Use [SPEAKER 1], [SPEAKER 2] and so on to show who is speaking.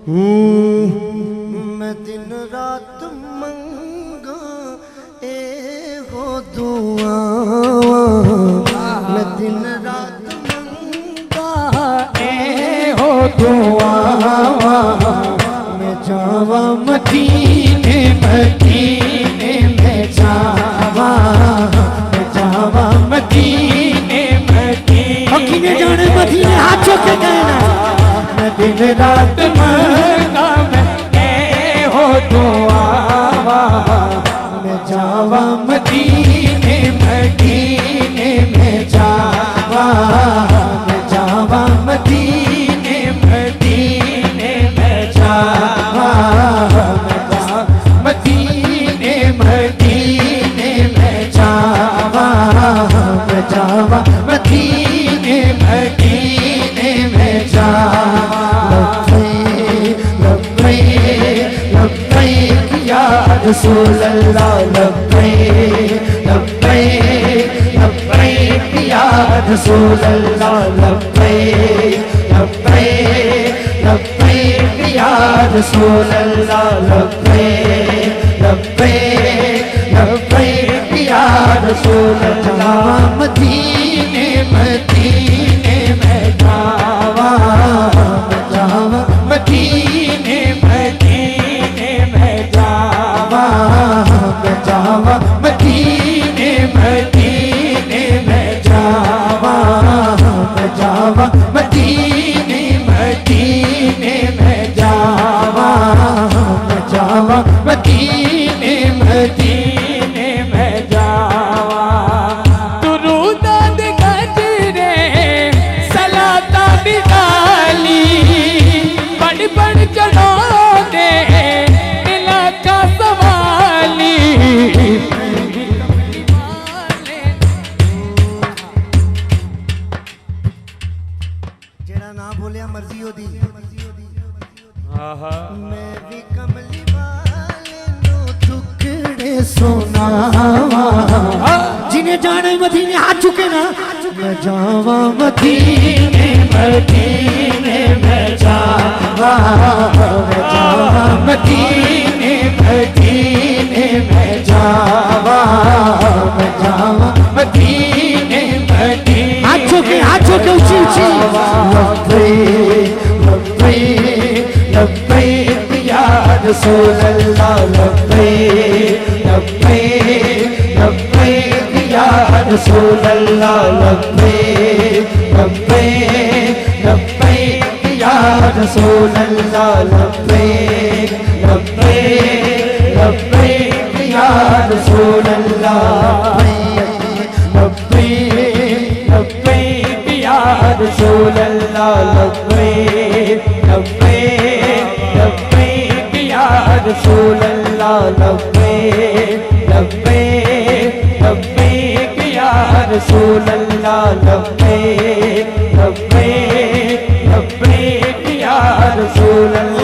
[SPEAKER 1] मैं दिन रात मंगा ए हो दुआ, मैं दिन रात मंगा ए हो दुआ, मैं जावा मदीने मदीने में जावा, मैं जावा मदीने मदीने। हकीने जाने मदीने हाथ चुक के कहना, मैं दिन रात मंगा मैं ए हो दुआ, मैं जावा मदीने मदीने में जावा, मैं जावा मदीने मदीने में जावा, मैं जावा मदीने मदीने में जावा, मैं जावा मदीने मदीने में जावा। लब्बैक या रसूल अल्लाह, लब्बैक लब्बैक लब्बैक या रसूल अल्लाह, लब्बैक लब्बैक लब्बैक या रसूल अल्लाह, लब्बैक लब्बैक लब्बैक या रसूल अल्लाह। मदीने मदीने में जावा, मैं जावा मदीने मदीने में जावा, मैं जावा मदीने मदीने में जावा, मैं जावा मदीने मदीने में जावा, मैं जावा मदीने मदीने में जावा। दुरूद दे गजरे सलाता निकाली, बड़ बड़ चढ़ो दे इलाका सवाली। जेड़ा ना बोलिया मर्जी होदी, मैं भी कमली वाले नो टुकड़े सुनावा। जिन्हें जाने मदीने हाथ चुके ना, मैं जावा मदीने मदीने में जावा, मैं जावा मदीने मदीने में जावा, मैं जावा मदीने मदीने। हाथ चुके ऊंची ऊंची। लब्बैक लब्बैक या रसूल अल्लाह, लब्बैक लब्बैक लब्बैक या रसूल अल्लाह, लब्बैक लब्बैक लब्बैक या रसूल अल्लाह, लब्बैक लब्बैक लब्बैक या रसूल अल्लाह, लब्बैक लब्बैक या रसूल अल्लाह, लब्बैक लब्बैक लब्बैक या रसूल अल्लाह, लब्बैक लब्बैक लब्बैक या रसूल अल्लाह, लब्बैक लब्बैक लब्बैक या रसूल अल्लाह।